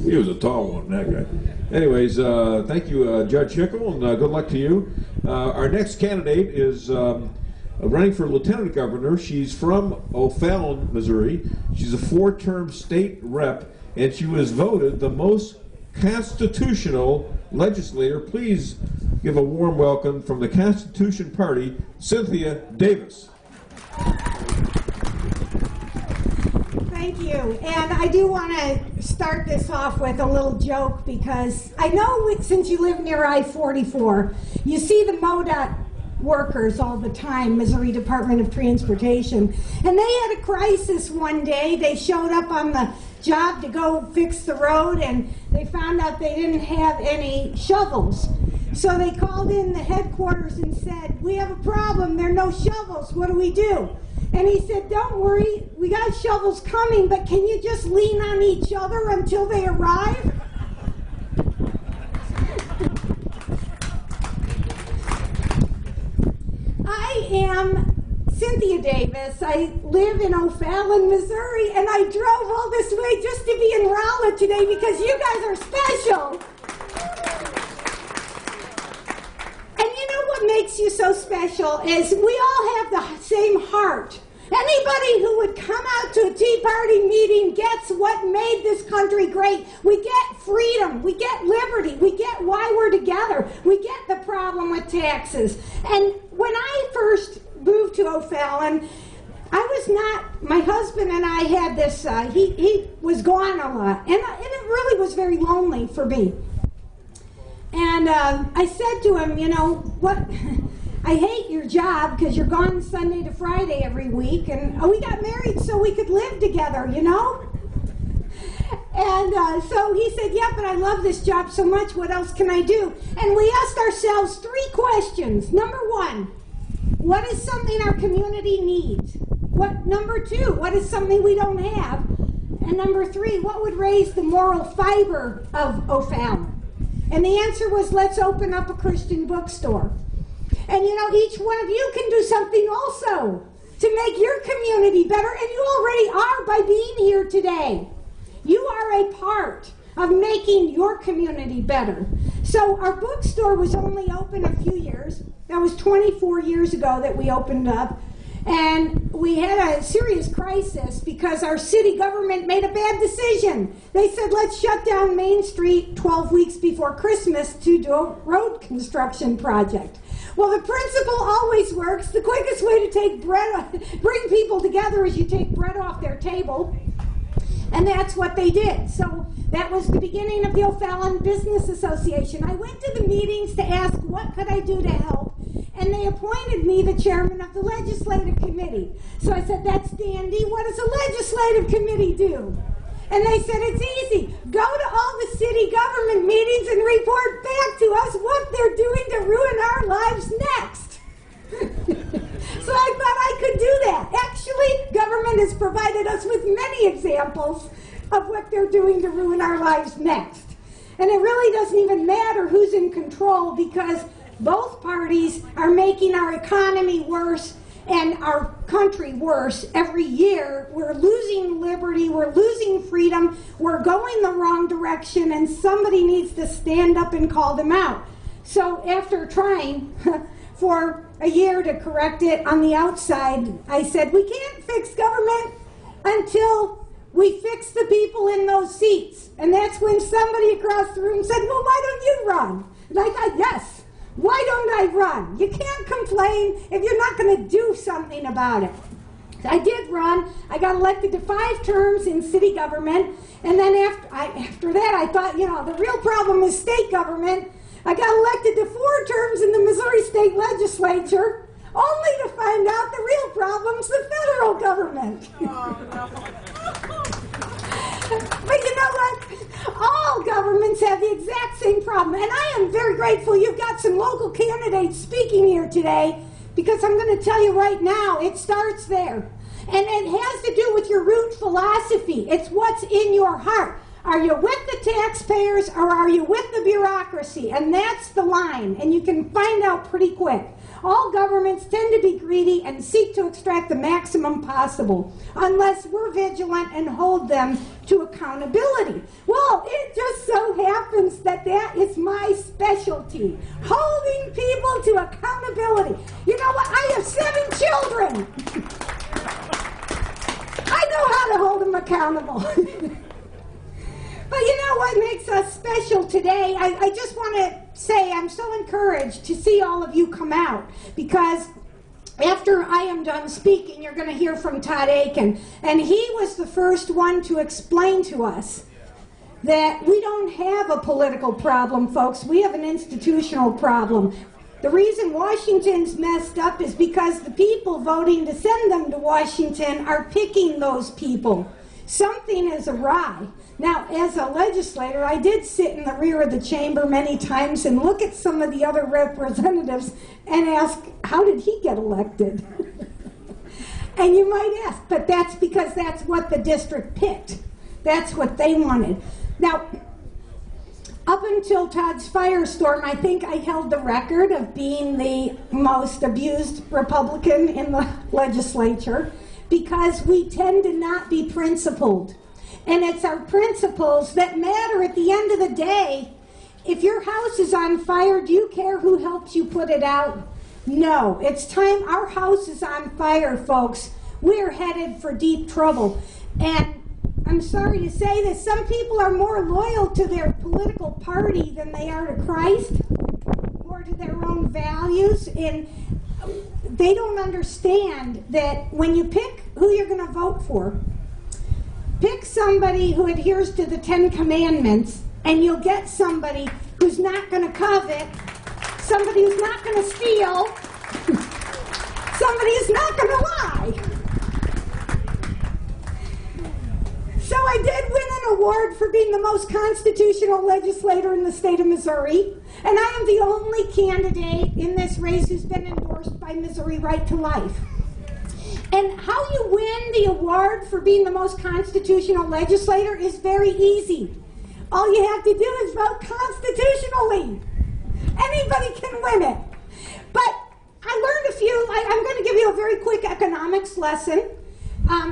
He was a tall one, that guy. Anyways, thank you, Judge Hickel, and good luck to you. Our next candidate is running for lieutenant governor. She's from O'Fallon, Missouri. She's a 4-term state rep, and she was voted the most constitutional legislator. Please give a warm welcome from the Constitution Party, Cynthia Davis. Thank you. And I do want to start this off with a little joke, because I know since you live near I-44, you see the MoDOT workers all the time, Missouri Department of Transportation, and they had a crisis one day. They showed up on the job to go fix the road, and they found out they didn't have any shovels. So they called in the headquarters and said, "We have a problem, there are no shovels, what do we do?" And he said, "Don't worry, we got shovels coming, but can you just lean on each other until they arrive?" I am Cynthia Davis. I live in O'Fallon, Missouri, and I drove all this way just to be in Rolla today because you guys are special. And you know what makes you so special is we all have the same heart. Anybody who would come out to a Tea Party meeting gets what made this country great. We get freedom, we get liberty, we get why we're together, we get the problem with taxes. And when I first moved to O'Fallon, my husband and I had this, he was gone a lot, and it really was very lonely for me. And I said to him, you know, what? I hate your job because you're gone Sunday to Friday every week, and we got married so we could live together, you know? And so he said, yeah, but I love this job so much, what else can I do? And we asked ourselves 3 questions. Number 1, what is something our community needs? Number 2, what is something we don't have? And number 3, what would raise the moral fiber of O'Fallon? And the answer was, let's open up a Christian bookstore. And you know, each one of you can do something also to make your community better, and you already are by being here today. You are a part of making your community better. So our bookstore was only open a few years. That was 24 years ago that we opened up. And we had a serious crisis because our city government made a bad decision. They said, let's shut down Main Street 12 weeks before Christmas to do a road construction project. Well, the principle always works. The quickest way to bring people together is you take bread off their table. And that's what they did. So that was the beginning of the O'Fallon Business Association. I went to the meetings to ask what could I do to help, and they appointed me the chairman of the legislative committee. So I said, that's dandy. What does a legislative committee do? And they said, it's easy. Go to all the city government meetings and report back to us what they're doing to ruin our lives next. So I thought I could do that. Actually, government has provided us with many examples of what they're doing to ruin our lives next. And it really doesn't even matter who's in control, because both parties are making our economy worse and our country worse every year. We're losing liberty, we're losing freedom, we're going the wrong direction, and somebody needs to stand up and call them out. So after trying for a year to correct it on the outside, I said, we can't fix government until we fix the people in those seats. And that's when somebody across the room said, well, why don't you run? And I thought, yes, why don't I run? You can't complain if you're not going to do something about it. I did run. I got elected to 5 terms in city government. And then after that, I thought, you know, the real problem is state government. I got elected to 4 terms in the Missouri State Legislature, only to find out the real problem's the federal government. Oh, no. But you know what? All governments have the exact same problem. And I am very grateful you've got some local candidates speaking here today, because I'm going to tell you right now, it starts there. And it has to do with your root philosophy. It's what's in your heart. Are you with the taxpayers or are you with the bureaucracy? And that's the line, and you can find out pretty quick. All governments tend to be greedy and seek to extract the maximum possible, unless we're vigilant and hold them to accountability. Well, it just so happens that that is my specialty, holding people to accountability. You know what? I have 7 children. I know how to hold them accountable. But you know what makes us special today? I just want to say I'm so encouraged to see all of you come out, because after I am done speaking, you're going to hear from Todd Aiken, and he was the first one to explain to us that we don't have a political problem, folks. We have an institutional problem. The reason Washington's messed up is because the people voting to send them to Washington are picking those people. Something is awry. Now, as a legislator, I did sit in the rear of the chamber many times and look at some of the other representatives and ask, how did he get elected? And you might ask, but that's because that's what the district picked. That's what they wanted. Now, up until Todd's firestorm, I think I held the record of being the most abused Republican in the legislature, because we tend to not be principled. And it's our principles that matter at the end of the day. If your house is on fire, do you care who helps you put it out? No. It's time. Our house is on fire, folks. We're headed for deep trouble. And I'm sorry to say this, some people are more loyal to their political party than they are to Christ or to their own values. And they don't understand that when you pick who you're going to vote for, pick somebody who adheres to the 10 Commandments, and you'll get somebody who's not going to covet, somebody who's not going to steal, somebody who's not going to lie. So I did win an award for being the most constitutional legislator in the state of Missouri, and I am the only candidate in this race who's been endorsed by Missouri Right to Life. And how you win the award for being the most constitutional legislator is very easy. All you have to do is vote constitutionally. Anybody can win it. But I learned a few. I'm going to give you a very quick economics lesson.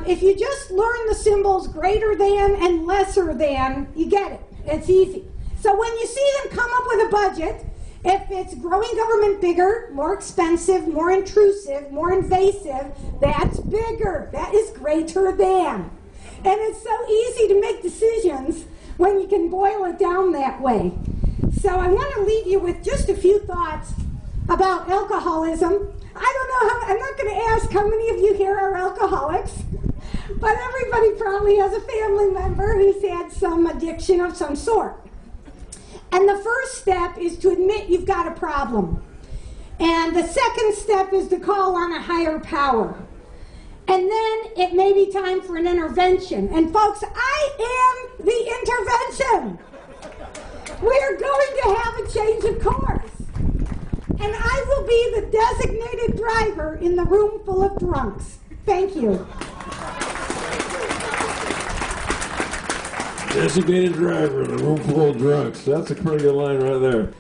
If you just learn the symbols greater than and lesser than, you get it. It's easy. So when you see them come up with a budget, if it's growing government bigger, more expensive, more intrusive, more invasive, that's bigger. That is greater than. And it's so easy to make decisions when you can boil it down that way. So I want to leave you with just a few thoughts about alcoholism. I don't know how, I'm not going to ask how many of you here are alcoholics, but everybody probably has a family member who's had some addiction of some sort. And the first step is to admit you've got a problem. And the second step is to call on a higher power. And then it may be time for an intervention. And folks, I am the intervention. We're going to have a change of course. And I will be the designated driver in the room full of drunks. Thank you. Designated driver in a room full of drunks. That's a pretty good line right there.